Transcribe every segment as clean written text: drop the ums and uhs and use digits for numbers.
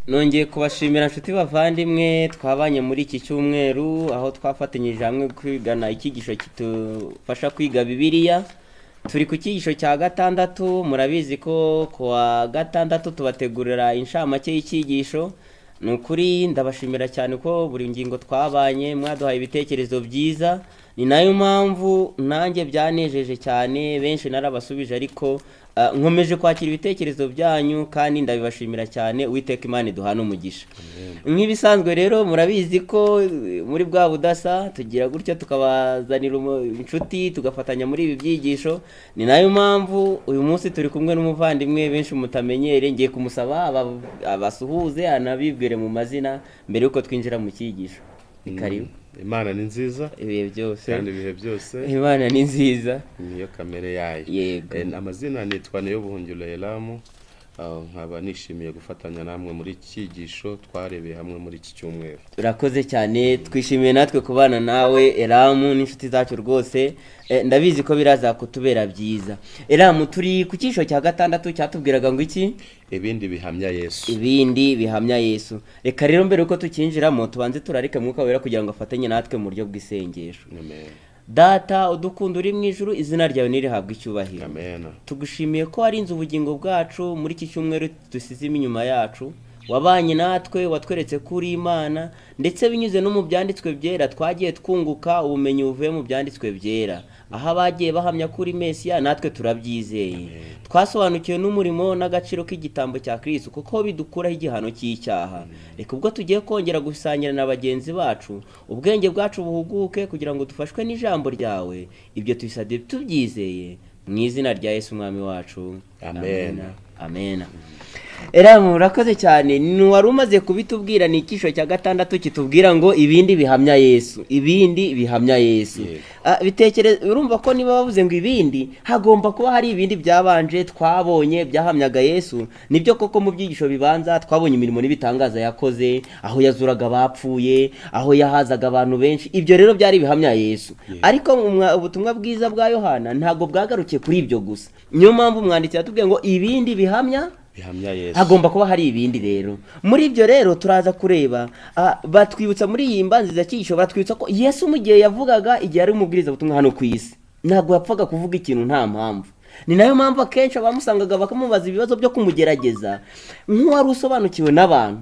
nongeye kubashimira nshuti bavandimwe twabanye muri iki cyumweru aho twafatanyije hamwe kwigana icyigisho kitufasha kwiga Bibiliya. Turi ku cyigisho cya gatandatu, murabizi ko kuwa gatandatu tubategurira inshamake y'icyigisho. Ni ukuri ndabashimira cyane ko buri ngingo twabanye mwaduhaye ibitekerezo byiza, ni nayo mpamvu nanjye byanejeje cyane, benshi narabasubije ariko nkomeje kwakira ibitekerezo byanyu kandi ndabibashimira cyane. Uwiteka Imana iduhana umugisha. Nk'ibisanzwe rero murabizi ko muri bwa budasa tugira gutyo tukabazanira inshuti tugafatanya muri ibi byigisho. Ni nayo mpamvu uyu munsi turi kumwe n'umuvandimwe benshi mutamenyere, ngiye kumusaba abasuhuze anabibwire mu mazina mbere yuko twinjira mu cyigisho. Karibu. Imana ni nziza ibihe byose kandi ibihe byose Imana ni nziza niyo kamere yayo. Yego. Amazina nitwa Niyobuhungiro Elamu, nkaba nishimiye gufatanya namwe muri iki cyigisho twarebeye hamwe muri iki cyumweru. Urakoze cyane, twishimiye natwe kubana nawe Elamu n'inshuti zacu rwose. Ndabizi ko biraza kutubera byiza. Elamu, turi ku cyisho cya gatandatu cyatubwiraga ngo iki? Ibindi bihamya Yesu. Ibindi bihamya Yesu. Reka rero mbere uko tukinjiramo tubanze turarike Mwuka Wera kugira ngo afatanye natwe mu buryo bw'isengesho. Amen. Data udukunda uri mu ijuru, izina ryawe nirihabwe icyubahiro. Amen. Tugushimiye ko warinze ubugingo bwacu muri iki cyumweru dusizimo inyuma yacu. Wabanye natwe, watweretse ko uri Imana, ndetse binyuze no mu byanditswe byera twagiye twunguka ubumenyi buvuye mu byanditswe byera. Aha bagiye bahamya ko uri Mesiya, natwe turabyizeye. Twasobanukiwe n'umurimo n'agaciro k'igitambo cya Kristo kuko bidukuraho igihano cy'icyaha. Reka ubwo tugiye kongera gusangira na bagenzi bacu, ubwenge bwacu buhuguke kugira ngo dufashwe n'ijambo ryawe. Ibyo tubisabye tubyizeye mu izina rya Yesu Umwami wacu. Amen. Amen. Elamu, urakoze cyane. Wari umaze kubitubwira, ni icyisho cya gatandatu kitubwira ngo ibindi bihamya Yesu. Ibindi bihamya Yesu. Bitekereza, urumva ko niba bavuze ngo ibindi, hagomba kuba hari ibindi byabanje twabonye byahamyaga Yesu. Nibyo koko mu byigisho bibanza twabonye imirimo n'ibitangaza yakoze, aho yazuraga abapfuye, aho yahazaga abantu benshi. Ibyo rero byari bihamya Yesu. Ariko ubutumwa bwiza bwa Yohana ntago bwagarukiye kuri ibyo gusa. Niyo mpamvu umwanditsi yatubwiye ngo ibindi bihamya Yesu. Hagomba kuba hari ibindi rero. Muri ibyo rero turaza kureba, batwibutsa muri iyi mbanziza cyisho, batwibutsa ko Yesu mu gihe yavugaga, igihe ari umubwiriza butumwa hano ku isi, ntabwo yapfaga kuvuga ikintu nta mpamvu. Ni nayo mpamvu akenshi abamusangaga bakamubaza ibibazo byo kumugerageza nk'uwari usobanukiwe n'abantu.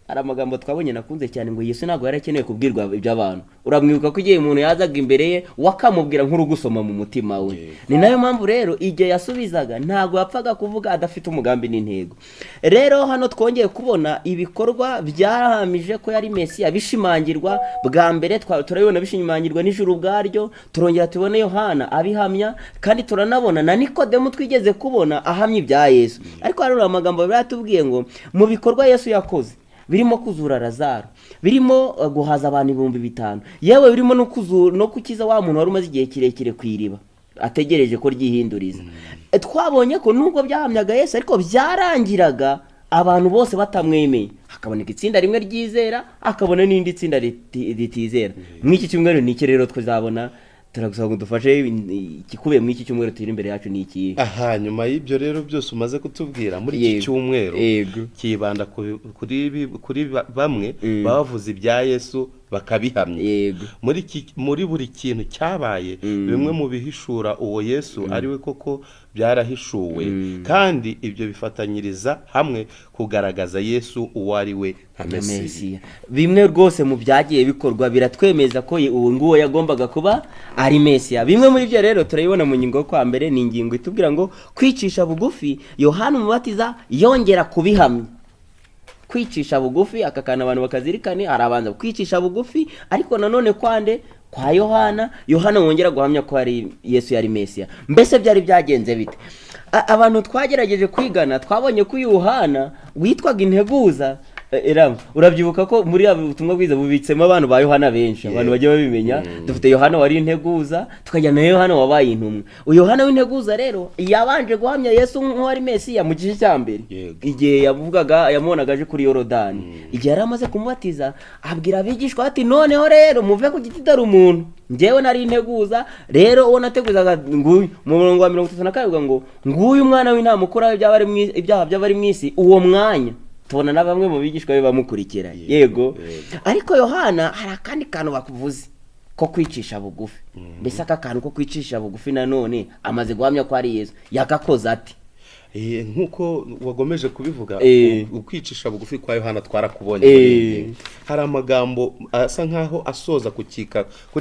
Hari amagambo twabonye nakunze cyane ngo Yesu ntabwo yarakeneye kubwirwa iby'abantu. Uramwibuka ko igihe umuntu yazaga imbere ye wakamubwira nk'uru gusoma mu mutima we. Ni nayo mpamvu rero igihe yasubizaga ntabwo yapfaga kuvuga adafite umugambi n'intego. Rero hano twongeye kubona ibikorwa byahamije ko yari Mesiya bishimangirwa bwa mbere. Turabibona bishimangirwa n'ijuru ubwaryo, turongera tubone Yohana abihamya, kandi turanabona na Nikodemu twigeze kubona ahamya ibya Yesu. Ariko hari amagambo biratubwiye ngo mu bikorwa Yesu yakoze birimo kuzura Lazaro, birimo guhaza abantu 5,000, yewe birimo no kukiza wa muntu wari umaze igihe kirekire ku iriba ategereje ko ryihinduriza. Twabonye ko nubwo byahamyaga Yesu ariko byarangiraga abantu bose batamwemeye, hakaboneka itsinda rimwe ryizera, hakabona n'indi tsinda ritizera. Mw'iki cyumweru niki rero twazabona, turagusaba ngo dufashe ikikubiye mu iki cyumweru turi imbere yacu ni iki. Nyuma y'ibyo rero byose umaze kutubwira muri iki cyumweru kibanda kuri bamwe bavuze ibya Yesu bakabihamya. Muri buri kintu cyabaye, bimwe mu bihishura uwo Yesu ariwe koko byarahishuwe, kandi ibyo bifatanyiriza hamwe kugaragaza Yesu uwo ari we nka Mesiya. Bimwe rwose mu byagiye bikorwa biratwemeza ko uwo nguwo yagombaga kuba ari Mesiya. Bimwe muri byo rero turabibona mu ngingo kwa mbere, ni ingingo itubwira ngo kwicisha bugufi. Yohana Umubatiza yongera kubihamya. Kwicisha bugufi, aka kana abantu bakazirikane, arabanza kwicisha bugufi, ariko nanone kwande kwa Yohana wongera guhamya ko ari Yesu yari Mesiya. Mbese byari byagenze bite? Abantu twagerageje kwigana twabonye ko Yohana witwaga integuza. Urabyibuka ko muri abo butumwa bwiza bubitsemo abantu ba Yohana benshi, abantu bagiye babimenya. Dufite Yohana wari integuza, tukajya na Yohana wabaye intumwa. Yohana w'integuza rero yabanje guhamya Yesu nk'uwari Mesiya mu gihe cya mbere, igihe yavugaga yamubonaga aje kuri Yorodani. Igihe yari amaze kumubatiza abwira abigishwa ati noneho rero muve ku giti dore umuntu, njyewe nari integuza. Rero uwo nateguzaga nguyu mu murongo wa 32 ngo nguyu umwana w'intama ukuraho ibyaha by'abari mu isi, uwo mwanya tubona na bamwe mu bigishwa be bamukurikira yego. Ariko Yohana hari akandi kantu bakuvuze ko kwicisha bugufi. Mbese aka kantu ko kwicisha bugufi nanone amaze guhamya ko ari Yesu yagakoze ati nk'uko wagomeje kubivuga ukwicisha bugufi kwa Yohana twarakubonye. Hari amagambo asa nkaho asoza kuri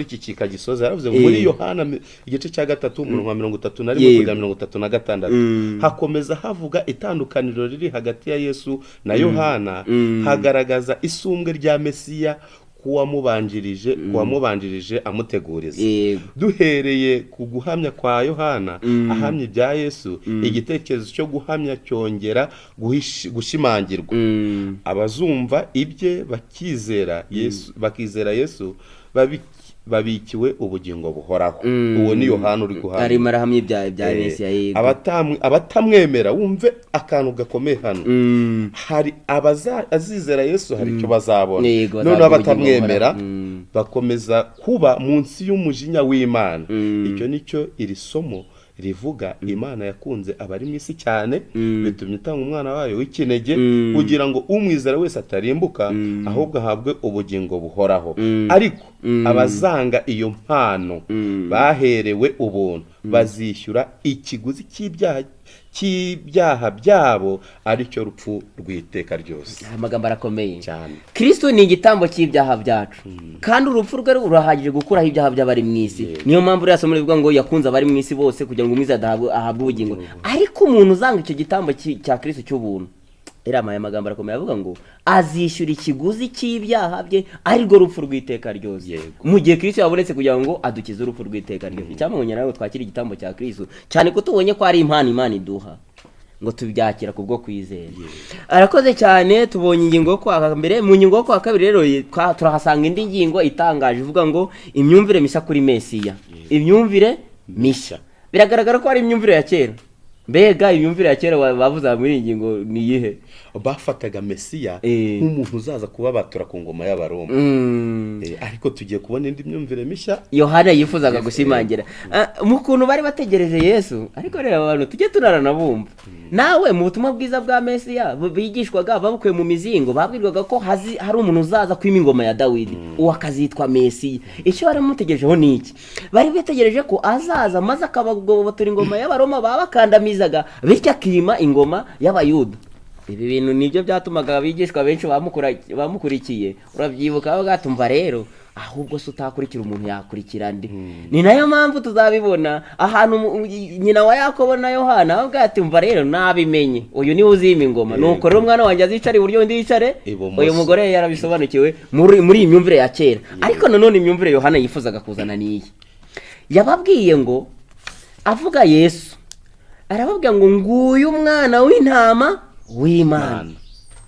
iki kika gisoza yaravuze muri Yohana igice cya 3 umurongo wa 31 kugera 36 hakomeza havuga itandukaniro riri hagati ya Yesu na Yohana, hagaragaza isumbwe rya Mesiya kuwamubanjirije amuteguriza. Duhereye ku guhamya kwa Yohana ahamya ibya Yesu, igitekerezo cyo guhamya cyongera gushimangirwa. Abazumva ibye bakizera Yesu babikiwe ubugingo buhoraho. Uwo ni Yohana uri guhamya, arimo arahamya ibya Mesiya yego. abatamwemera wumve akantu gakomeye hano, hari azizera Yesu hari icyo bazabona, none abatamwemera bakomeza kuba munsi y'umujinya w'Imana. Icyo nicyo iri somo rivuga. Imana yakunze abari mu isi cyane bitumye itanga umwana wayo w'ikinege kugira ngo umwizera wese atarimbuka ahubwo ahabwe ubugingo buhoraho. Ariko abazanga iyo mpano baherewe ubuntu bazishyura ikiguzi cy'ibyaha byabo, aricyo rupfu rw'iteka ryose. Amagambo arakomeye cyane. Kristo ni igitambo cy'ibyaha byacu, kandi urupfu rwe rurahagije gukuraho ibyaha by'abari mu isi. Niyo mpamvu rero somo rivuga ngo yakunze abari mu isi bose kugira ngo umwizera ahabwe ubugingo. Ariko umuntu uzanga icyo gitambo cya Kristo cy'ubuntu, aya magambo arakomeye avuga ngo azishyura ikiguzi cy'ibyaha bye, arirwo rupfu rw'iteka ryose. Mu gihe Kristo yabonetse kugira ngo adukize urupfu rw'iteka ryose. Icyamubonye nawe twakira igitambo cya Kristo, cyane ko tubonye ko ari impano Imana iduha ngo tubyakira kubwo kwizera. Arakoze cyane. Tubonye ingingo yo kwa mbere. Mu ngingo yo kwa kabiri rero turahasanga indi ngingo itangaje ivuga ngo imyumvire mishya kuri Mesiya. Imyumvire mishya biragaragara ko ari imyumvire ya kera. Mbega imyumvire ya kera bavuza muri iyi ngingo ni iyihe? Bafataga Mesiya nk'umuntu uzaza kubabatura ku ngoma y'Abaroma. Ariko tugiye kubona indi myumvire mishya Yohana yifuzaga gushimangira mu kuntu bari bategereje Yesu. Ariko rero abantu tujye tunaranabumva. Nawe mu butumwa bwiza bwa Mesiya bigishwaga babukuye mu mizingo, babwirwaga ko hari umuntu uzaza kwima ingoma ya Dawidi, uwo akazitwa Mesiya. Icyo bari mutegerejeho ni iki? Bari bitegereje ko azaza maze akabagobotora ingoma y'Abaroma babakandamizaga, bityo akima ingoma y'Abayuda. Ibi bintu nibyo byatumaga abigishwa benshi bamukurikiye. Urabyibuka batumva rero ahubwo se utakurikira umuntu yakurikira ndi. Ni nayo mpamvu tuzabibona ahantu nyina wa Yakobo na Yohana bavuga ati umva rero nabimenye uyu niwe uzima ingoma, nuko rero umwana wanjye azicare iburyo ndi yicare. Uyu mugore yarabisobanukiwe muri iyi myumvire ya kera. Ariko nanone imyumvire Yohana yifuzaga kuzana niyi. Yababwiye ngo avuga Yesu arababwira ngo nguyu umwana w'intama w'Imana.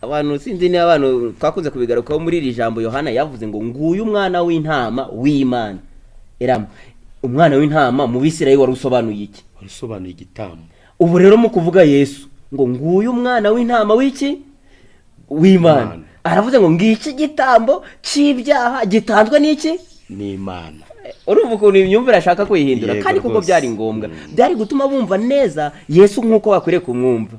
Abantu sinzi ni abantu twakunze kubigarukaho muri iri jambo Yohana yavuze ngo nguyu umwana w'intama w'Imana. Umwana w'intama mu Bisirayeli wari usobanuye iki? Wari igitambo. Ubu rero mu kuvuga Yesu ngo nguyu umwana w'intama w'Imana, aravuze ngo ngiki gitambo cy'ibyaha gitanzwe n'iki? N'Imana. Urumva ukuntu imyumvire ashaka kuyihindura, kandi kuko byari ngombwa, byari gutuma bumva neza Yesu nk'uko bakwiriye kumwumva.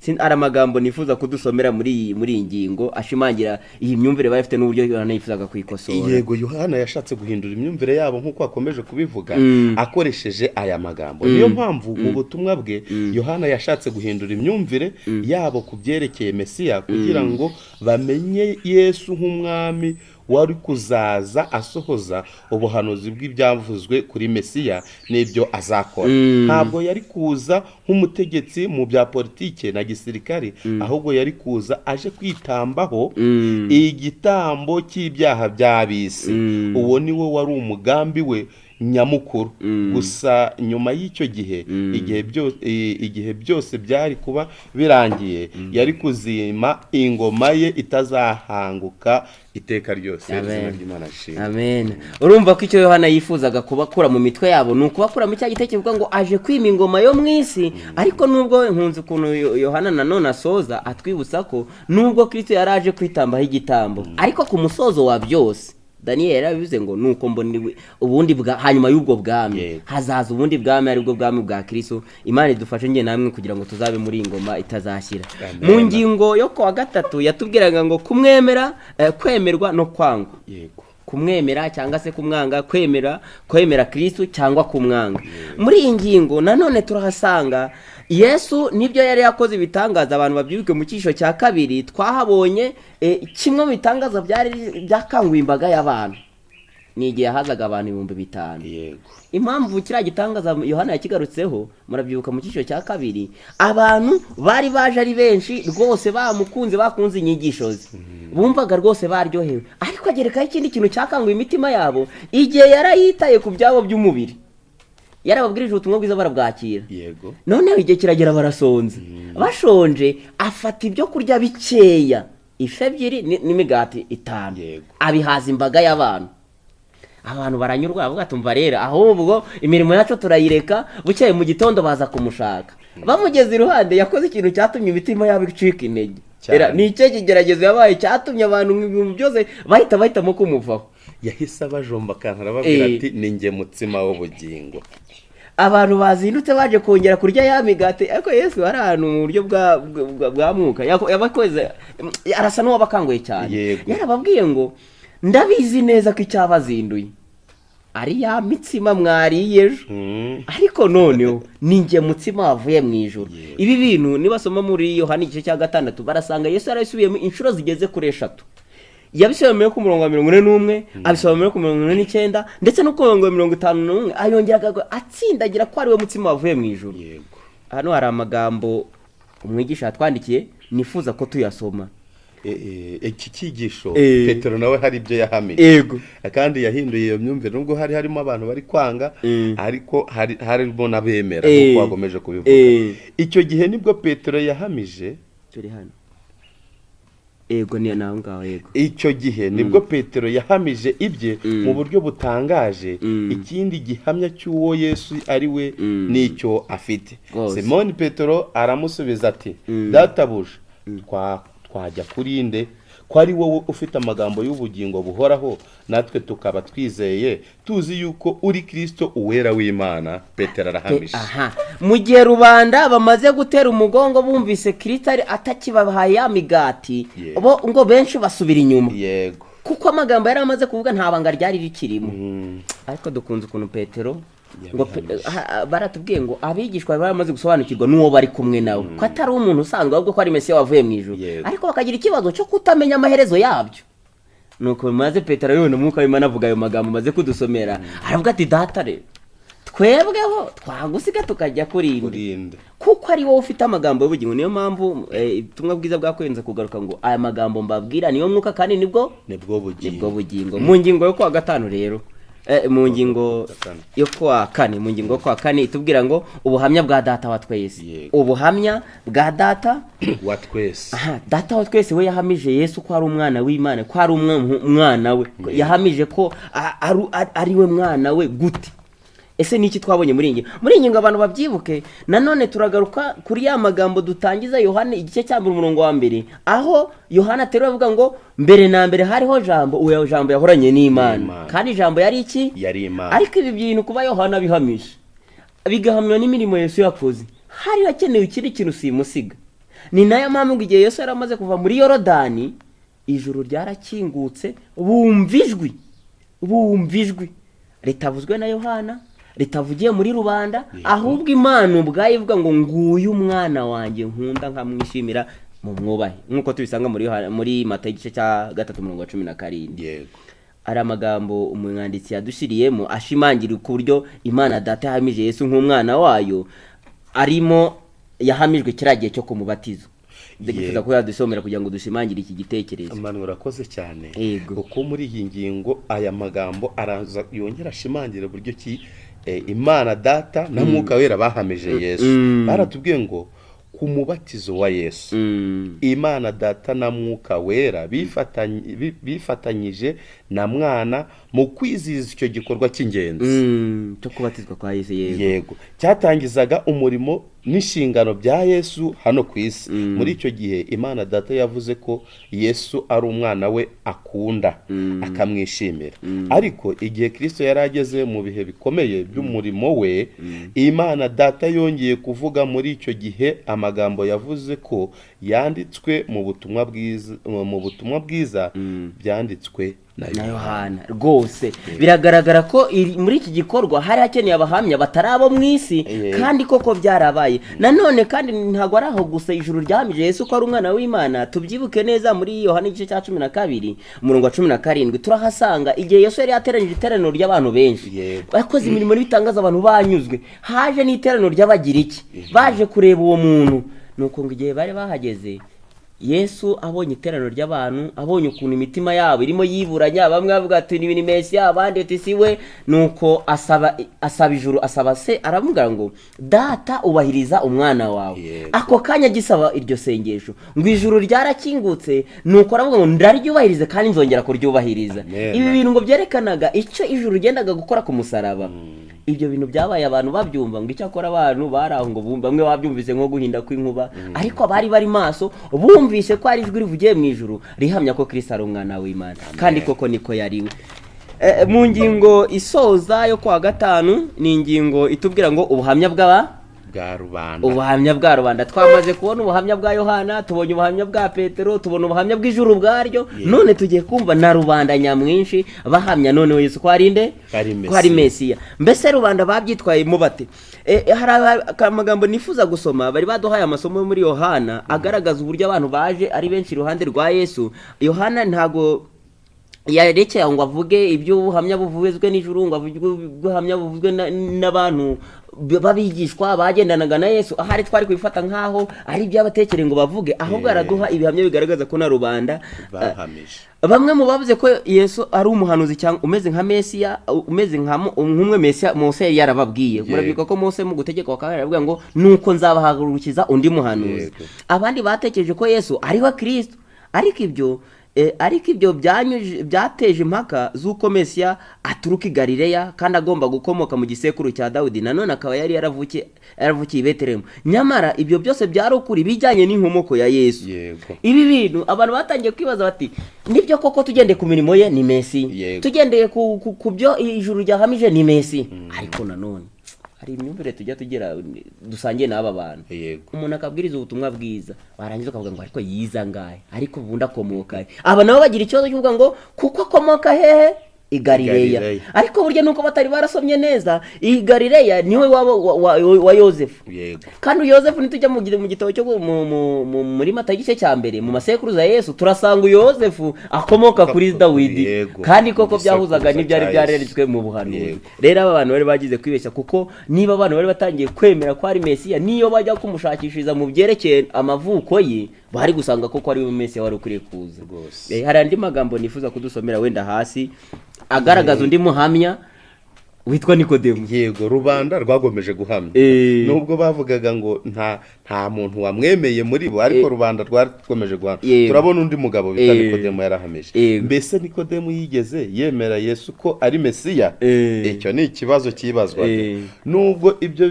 Ari amagambo nifuza kudusomera muri iyi ngingo ashimangira iyi myumvire bafite n'uburyo Yohana yifuzaga kuyikosora. Yego, Yohana yashatse guhindura imyumvire yabo nk'uko akomeje kubivuga akoresheje aya magambo. Niyo mpamvu mu butumwa bwe Yohana yashatse guhindura imyumvire yabo ku byerekeye Mesiya kugira ngo bamenye Yesu nk'umwami wari kuzaza asohoza ubuhanuzi bw'ibyavuzwe kuri Mesiya n'ibyo azakora. Ntabwo yari kuza nk'umutegetsi mu bya politike na gisirikare, ahubwo yari kuza aje kwitambaho igitambo cy'ibyaha by'abisi. Uwo ni wo wari umugambi we nyamukuru. Gusa nyuma y'icyo gihe igihe byose byari kuba birangiye, yari kuzima ingoma ye itazahanguka iteka ryose. Amen. Urumva ko icyo Yohana yifuzaga kubakura mu mitwe yabo ni ukubakura mu cya gitekerezo ngo aje kwima ingoma yo mu isi. Ariko nubwo nkunze ukuntu Yohana nanone asoza atwibutsa ko nubwo Kristo yari aje kwitambaho igitambo, ariko ku musozo wa byose Daniyeli yarabivuze ngo nuko mboniwe ubundi hanyuma y'ubwo bwami hazaza ubundi bwami aribwo bwami bwa Kristo. Imana idufashe nge namwe kugira ngo tuzabe muri ingoma itazashyira. Mu ngingo yo kwa gatatu yatubwiraga ngo kumwemera, kwemerwa no kwangwa. Kumwemera cyangwa se kumwanga, kwemera Kristo cyangwa kumwanga. Muri iyi ngingo nanone turahasanga Yesu nibyo yari yakoze ibitangaza abantu babyibuke mu cyisho cya kabiri twahabonye kimwe mu bitangaza byakanguye imbaga y'abantu ni igihe hazaga abantu 5,000. Impamvu kiriya gitangaza Yohana yakigarutseho murabyibuka mu cyisho cya kabiri abantu bari baje ari benshi rwose bakunze inyigisho ze bumvaga rwose baryohewe, ariko agerekaho ikindi kintu cyakanguye imitima yabo igihe yarayitaye ku byabo by'umubiri. Yarababwirije ubutumwa bwiza barabwakira. Noneho igihe kiragera barasonze. Bashonje afata ibyo kurya bikeya, ife 2 n'imigati 5. Abihaza imbaga y'abantu. Abantu baranyurwa bavuga tumva rero ahubwo imirimo yacu turayireka, bukeye mu gitondo baza kumushaka. Bamugeze iruhande yakoze ikintu cyatumye imitima yabo icika intege. Ni icyo kigeragezo yabaye cyatumye abantu byose bahitamo kumuvaho. Yahise abajomba kankara babwira ati ninjye mutsima w'ubugingo. Abantu bazindutse baje kongera kurya ya migati, ariko Yesu ari ahantu mu buryo bwa mwuka yabakoze arasa n'uwabakanguye cyane. Yarababwiye ngo ndabizi neza ko icyabazinduye ari ya mitsima mwariye ejo, ariko noneho ninjye mutsima wavuye mu ijuru. Ibi bintu nibasoma muri Yohana igice cya 6 barasanga Yesu yarasubiyemo inshuro zigeze kuri 3. Yabisobanuye ku murongo wa 41, abisobanuye ku 49 ndetse no ku murongo wa 51, ayongeraga atsindagira ko ari we mutsima wavuye mu ijuru. Hano hari amagambo umwigisha yatwandikiye nifuza ko tuyasoma. Iki cyigisho Petero nawe hari ibyo yahamije kandi yahinduye iyo myumvire, nubwo harimo abantu bari kwanga ariko harimo n'abemera kuko bagomeje kubivuga. Icyo gihe nibwo Petero yahamije turi hano. Ni naho ngaho. Icyo gihe nibwo Petero yahamije ibye mu buryo butangaje. Ikindi gihamya cy'uwo Yesu ari we nicyo afite. Simoni Petero aramusubiza ati databuja twajya kurinde ko ari wowe ufite amagambo y'ubugingo buhoraho, natwe tukaba twizeye tuzi yuko uri Kristo uwera w'Imana. Petero arahamije. Mu gihe rubanda bamaze gutera umugongo bumvise Kristo atakibahaye ya migati, bo ngo benshi basubira inyuma. Kuko amagambo yari amaze kuvuga nta banga ryari rikirimo. Ariko dukunze ukuntu Petero ngo baratubwiye ngo abigishwa baramaze gusobanukirwa n'uwo bari kumwe nawe ko atari umuntu usanzwe ahubwo ko ari Mesiya wavuye mu ijuru, ariko bakagira ikibazo cyo kutamenya amaherezo yabyo. Nuko maze Petero yone umwuka w'Imana avuga ayo magambo maze kudusomera, aravuga ati data rero twebweho twagusiga tukajya kurinda kuko ari wowe ufite amagambo y'ubugingo. Niyo mpamvu ubutumwa bwiza bwakwenze kugaruka ngo aya magambo mbabwira niyo mwuka kandi nibwo bugingo. Mu ngingo yo kwa 5 rero mu ngingo yo kwa 4 itubwira ngo ubuhamya bwa data wa twese. Ubuhamya bwa data wa twese. Data wa twese we yahamije Yesu ko ari umwana w'Imana, ko ari umwana we. Yahamije ko ari we mwana we gute? Ese niki twabonye muri ingingo abantu babyibuke. Nanone turagaruka kuri ya magambo dutangiza Yohana igice cya 1 aho Yohana atero avuga ngo mbere na mbere hariho jambo, uwo jambo yahoranye n'Imana kandi jambo yari iki? Yari Imana. Ariko ibi bintu kuba Yohana bihamisha bigahamywa n'imirimo Yesu yakoze, hari hakenewe ikindi kintu simusiga. Ni nayo mpamvu igihe Yesu yaramaze kuva muri Yorodani ijuru ryarakingutse bumvijwi ritavuzwe na Yohana, ritavugiye muri rubanda, ahubwo Imana ubwayo ivuga ngo nguyu umwana wanjye nkunda nkamwishimira mu mwubahe, nkuko tubisanga muri Matayo igice cya 3:17. Ari amagambo umwanditsi yadushiriyemo ashimangira ku buryo Imana data yahamije Yesu nk'umwana wayo, arimo yahamijwe kiragiye cyo kumubatizo. Ndifuza ko yadusomera kugira ngo dushimangire iki gitekerezo. Amana urakoze cyane. Uko muri iyi ngingo aya magambo araza yongera ashimangira buryo ki Imana data na mwuka wera bahamije Yesu. Baratubwiye ngo ku mubatizo wa Yesu Imana data na mwuka wera bifatanyije na mwana mu kwizihiza icyo gikorwa cy'ingenzi cyo kubatizwa kwa Yesu. Cyatangizaga umurimo n'inshingano bya Yesu hano ku isi. Muri icyo gihe Imana Data yavuze ko Yesu ari umwana we akunda akamwishimira. Ariko igihe Kristo yari ageze mu bihe bikomeye by'umurimo we, Imana Data yongeye kuvuga muri icyo gihe amagambo yavuze ko yanditswe mu butumwa bwiza byanditswe na Yohana. Rwose biragaragara ko muri iki gikorwa hari hakeneye abahamya batari abo mu isi, kandi koko byarabaye. Nanone kandi ntabwo ari aho gusa ijuru ryahamije Yesu ko ari umwana w'Imana. Tubyibuke neza muri Yohana igice cya 12 umurongo wa 17 turahasanga igihe Yesu yari yateranyije iteraniro ry'abantu benshi, bakoze imirimo n'ibitangaza, abantu banyuzwe. Haje n'iteraniro ry'Abagiriki baje kureba uwo muntu. Nuko ngo igihe bari bahageze, Yesu abonye iteraniro ry'abantu, abonye ukuntu imitima yabo irimo yiburanya, bamwe bavuga ati ni Mesiya, abandi ati si we. Nuko asaba ijuru, asaba se, aravuga ngo Data ubahiriza umwana wawe. Ako kanya gisaba iryo sengesho ngo ijuru ryarakingutse, nuko aravuga ngo ndaryubahirize kandi nzongera kuryubahiriza. Ibi bintu ngo byerekanaga icyo ijuru ryendaga gukora ku musaraba. Ibyo bintu byabaye abantu babyumva, ngo icyakora abantu baraho ngo bamwe babyumvise nko guhinda kw'inkuba, ariko abari bari maso bumvise ko ari ijwi rivugiye mu ijuru rihamya ko Kristo ari umwana w'Imana. Kandi koko niko yariwe. Mu ngingo isoza yo kwa gatanu ni ingingo itubwira ngo ubuhamya ubuhamya bwa rubanda. Twamaze kubona ubuhamya bwa Yohana, tubonye ubuhamya bwa Petero, tubona ubuhamya bw'ijuru bwaryo, none tugiye kumva na rubanda nyamwinshi bahamya noneho Yesu ko ari nde, ko ari Mesiya. Mbese rubanda babyitwayemo bate? Hari amagambo nifuza gusoma, bari baduhaye amasomo muri Yohana agaragaza uburyo abantu baje ari benshi iruhande rwa Yesu. Yohana ntago yarekeye ngo avuge ibyo ubuhamya buvuzwe n'ijuru, ngo avuge ubuhamya buvuzwe n'abantu babigishwa bagendanaga na Yesu. Ahari twari kubifata nkaho ari ibyabatekereye ngo bavuge, ahubwo araduha ibihamya bigaragaza ko na rubanda bahamije. Bamwe mu bavuze ko Yesu ari umuhanuzi cyangwa umeze nka Mesiya, umeze nk'umwe Mesiya Mose yarababwiye. Murabyuka ko Mose mu gutegeka wa kabiri aravuga ngo nuko nzabahagurukiza undi muhanuzi. Abandi batekereje ko Yesu ari wa Kristo, ariko ibyo byateje impaka z'uko Mesiya aturuka i Galileya kandi agomba gukomoka mu gisekuru cya Dawidi, nanone akaba yari yaravukiye i Betelehemu. Nyamara ibyo byose byari ukuri bijyanye n'inkomoko ya Yesu. Ibi bintu abantu batangiye kwibaza bati, nibyo koko tugendeye ku mirimo ye ni Mesiya, tugendeye ku byo ijuru ryahamije ni Mesiya. Ariko nanone hari imyumvire tujya tugira dusangiye n'aba bantu. Umuntu akabwiriza ubutumwa bwiza, barangiza akavuga ngo ariko yiza ngahe, ariko ubundi akomoka. Aba nabo bagira ikibazo cy'uvuga ngo kuko akomoka hehe, i Galileya. Ariko burya nuko batari barasomye neza, i Galileya niwe wa Yosefu. Kandi Yosefu nitujya mu gitabo cyo muri Matayo igice cya mbere mu masekuruza ya Yesu, turasanga Yosefu akomoka kuri Dawidi. Kandi koko byahuzaga n'ibyari byareretswe mu buhanuzi. Rero aba bantu bari bagize kwibeshya, kuko niba abantu bari batangiye kwemera ko ari Mesiya, niyo bajya kumushakishiriza mu byerekeye amavuko ye, bari gusanga koko ari Mesiya wari ukwiye kuza. Hari andi magambo nifuza kudusomera wenda hasi agaragaza undi muhamya witwa Nikodemu. Rubanda rwagomeje guhamya, nubwo bavugaga ngo nta muntu wamwemeye muri bo, ariko rubanda rwakomeje guhamya. Turabona undi mugabo bita Nikodemu yarahamije. Mbese Nikodemu yigeze yemera Yesu ko ari Mesiya? Icyo ni ikibazo cyibazwa. Nubwo ibyo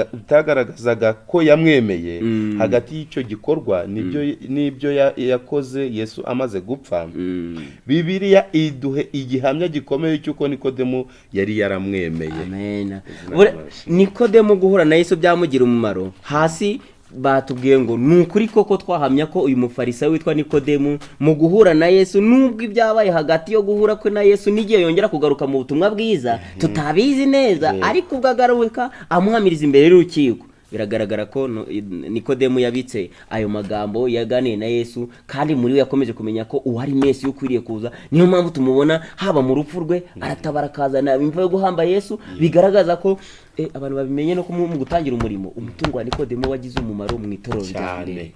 bitagaragazaga ko yamwemeye, hagati y'icyo gikorwa n'ibyo yakoze Yesu amaze gupfa, Bibiliya iduhe igihamya gikomeye cy'uko Nikodemu yari yaramwemeye. Amen. Nikodemu guhura na Yesu byamugira umumaro. Hasi batubwiye ngo nukuri koko twahamya ko uyu mufarisayo witwa Nikodemu mu guhura na Yesu, nubwo ibyabaye hagati yo guhura kwe na Yesu n'igihe yongera kugaruka mu butumwa bwiza tutabizi neza, ariko ubwagaruka amuhamiriza imbere y'urukiko. Biragaragara ko Nikodemu yabitse ayo magambo yaganiye na Yesu, kandi muri we yakomeje kumenya ko uwari Mesiya ukwiriye kuza. Niyo mpamvu tumubona haba mu rupfu rwe aratabara akazana imva yo guhamba Yesu. Bigaragaza ko abantu babimenye no mu gutangira umurimo, umutungo wa Nikodemu wagize umumaro mu itorero ryane.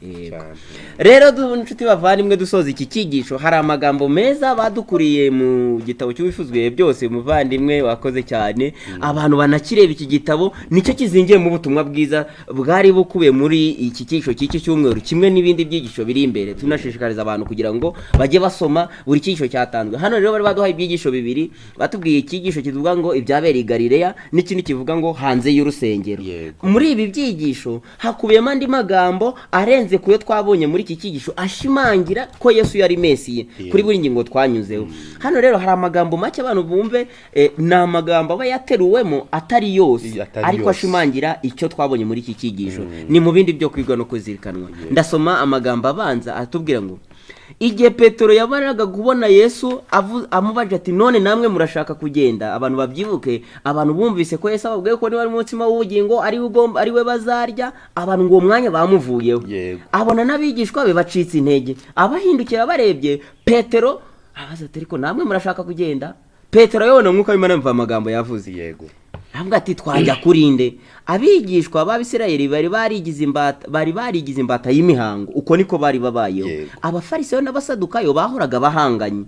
Rero inshuti bavandimwe, dusoza iki cyigisho, hari amagambo meza badukuriye mu gitabo cy'ubifuzwe byose. Umuvandimwe wakoze cyane, abantu banakireba iki gitabo, nicyo kizingiye mu butumwa bwiza bwari bukubiye muri iki cyigisho cy'iki cyumweru, kimwe n'ibindi byigisho biri imbere. Tunashishikariza abantu kugira ngo bajye basoma buri cyigisho cyatanzwe. Hano rero bari baduhaye ibyigisho bibiri, batubwiye icyigisho kivuga ngo ibyabereye i Galileya, n'ikindi kivuga ngo ngo hanze y'urusengero. Muri ibi byigisho hakubiyemo andi magambo arenze kuyo twabonye muri iki cyigisho ashimangira ko Yesu yari Mesiya kuri buri ngingo twanyuzeho. Hano rero hari amagambo make abantu bumve, ni amagambo aba yateruwemo atari yose ariko ashimangira icyo twabonye muri iki cyigisho. Ni mu bindi byo kwigwa no kuzirikanwa. Ndasoma amagambo abanza atubwira ngo igihe Petero yabaraga kubona Yesu amubaje ati none namwe murashaka kugenda. Abantu babyibuke, abantu bumvise ko Yesu ababwiye ko ni wari umutsima w'ubugingo ari we bazarya, abantu ngo mwanya bamuvuyeho. Abona n'abigishwa be bacitse intege, abahindukira barebye Petero abaza ati ariko namwe murashaka kugenda. Petero yabona mwuka w'Imana yumva amagambo yavuze. Avuga ati twajya kurinde. Abigishwa b'Abisirayeli bari barigize imbata y'imihango, uko niko bari babayeho. Abafarisayo n'abasadukayo bahoraga bahanganye,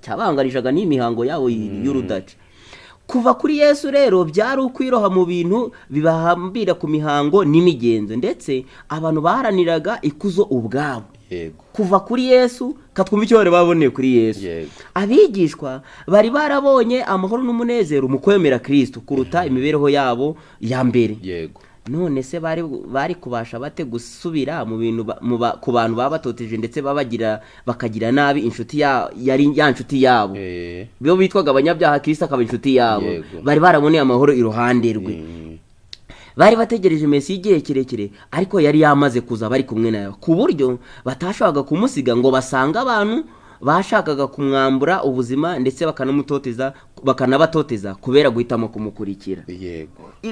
cyabanganishaga n'imihango yabo y'urudaca. Kuva kuri Yesu rero byari ukwiroha mu bintu bibahambira ku mihango n'imigenzo, ndetse abantu baharaniraga ikuzo ubwabo. Kuva kuri Yesu katwumva icyo bari baboneye kuri Yesu. Abigishwa bari barabonye amahoro n'umunezero mu kwemera Kristo kuruta imibereho yabo ya mbere. None se bari kubasha bate gusubira mu bintu ku bantu babatoteje ndetse bakagira nabi inshuti yari ya nshuti yabo, bo bitwaga abanyabyaha, Kristo akaba inshuti yabo. Bari baraboneye amahoro iruhande rwe. Bari bategereje Mesiya igihe kirekire, ariko yari yamaze kuza bari kumwe nawe, ku buryo batashoboraga kumusiga ngo basange abantu bashakaga kumwambura ubuzima ndetse bakanabatoteza kubera guhitamo kumukurikira.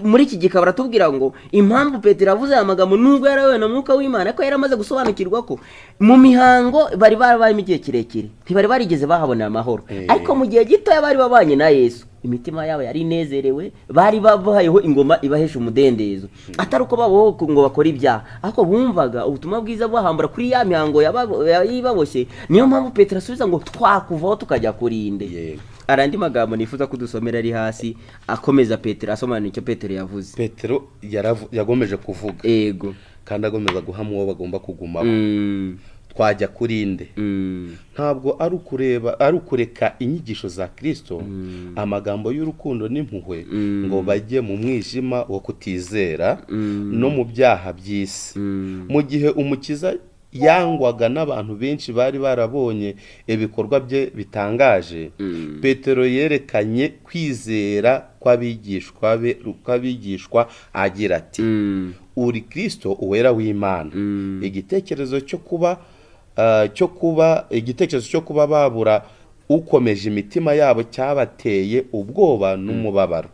Muri iki gika baratubwira ngo impamvu Petero avuze aya magambo nubwo yarawe na mwuka w'Imana, ko yaramaze gusobanukirwa ko mu mihango bari barabayemo igihe kirekire ntibari barigeze bahabonera amahoro, ariko mu gihe gito bari babanye na Yesu imitima yabo yari inezerewe, bari babayeho ingoma ibahesha umudendezo. Atari uko babaho ngo bakora ibyaha, ariko bumvaga ubutumwa bwiza bwahambura kuri ya mihango yababoshye. Niyo mpamvu Petero asubiza ngo twakuvaho tukajya kurinde. Arandi magambo nifuza kudusomera ari hasi akomeza Petero asomana icyo Petero yavuze. Petero yagomeje kuvuga kandi agomeza guhamwa uwo bagomba kugumaho. Twajya kurinde. Ntabwo ari ukureka inyigisho za Kristo, amagambo y'urukundo n'impuhwe ngo bajye mu mwijima wo kutizera no mu byaha by'isi. Mu gihe umukiza yangwaga n'abantu benshi bari barabonye ibikorwa bye bitangaje, Petero yerekanye kwizera kw'abigishwa agira ati uri Kristo uwera w'Imana. Igitekerezo cyo kuba babura ukomeje imitima yabo cyabateye ubwoba n'umubabaro.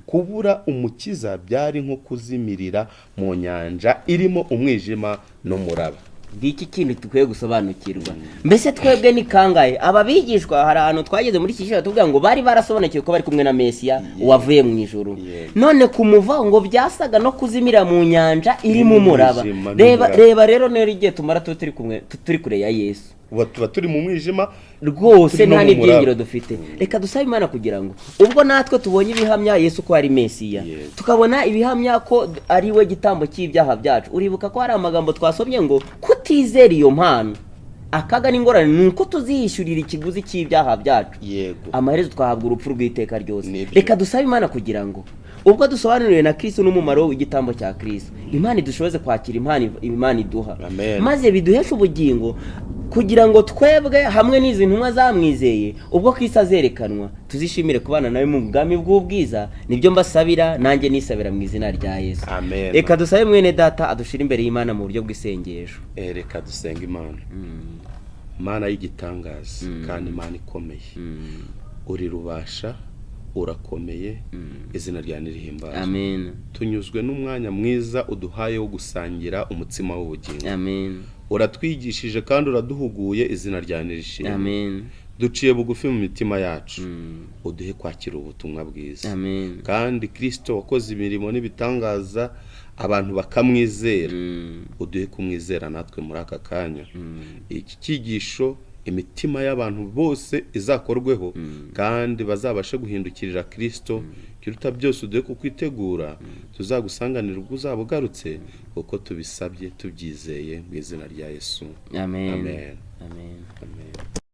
Kubura umukiza byari nko kuzimirira mu nyanja irimo umwijima n'umuraba. Ngiki kintu tukwiye gusobanukirwa. Mbese twebwe ni kangahe ababigishwa? Hari ahantu twageze muri iki cyiciro tuvuga ngo bari barasobanukiwe ko bari kumwe na Mesiya wavuye mu ijuru. None kumuva ngo byasaga no kuzimira mu nyanja irimo umuraba. Reba rero igihe tumara turi kure ya Yesu, tuba turi mu mwijima rwose, nta n'ibyiringiro dufite. Reka dusabe Imana kugira ngo ubwo natwe tubonye ibihamya Yesu ko ari Mesiya, tukabona ibihamya ko ari we gitambo cy'ibyaha byacu. Uribuka ko hari amagambo twasomye ngo kutizera iyo mpano akaga n'ingorane nuko tuzishyurira ikiguzi cy'ibyaha byacu, amaherezo twahabwa urupfu rw'iteka ryose. Reka dusabe Imana kugira ngo ubwo dusobanuriwe na Kristo n'umumaro w'igitambo cya Kristo, Imana idushoboze kwakira Imana iduha, maze biduheshe ubugingo, kugira ngo twebwe hamwe n'izi ntumwa zamwizeye ubwo Kristo azerekanwa tuzishimire kubana nawe mu bwami bw'ubwiza. Nibyo mbasabira, nanjye nisabira mu izina rya Yesu. Reka dusabe mwene data adushira imbere y'Imana mu buryo bw'isengesho. Reka dusenga Imana. Imana y'igitangaza kandi Imana ikomeye, uri rubasha, urakomeye, izina rya nirihimbazwe. Amen. Tunyuzwe n'umwanya mwiza uduhaye wo gusangira umutsima w'ubugingo. Amen. Uratwigishije kandi uraduhuguye, izina rya nirishimwe. Amen. Duciye bugufi mu mitima yacu, uduhe kwakira ubutumwa bwiza. Amen. Kandi Kristo wakoze imirimo n'ibitangaza abantu bakamwizera, uduhe kumwizera natwe muri aka kanya. Iki cyigisho imitima y'abantu bose izakorweho kandi bazabashe guhindukirira Kristo. Kiruta byose uduhe kukwitegura, tuzagusanganira ubwo uzaba ugarutse, kuko tubisabye tubyizeye mu izina rya Yesu. Amen. Amen. Amen. Amen.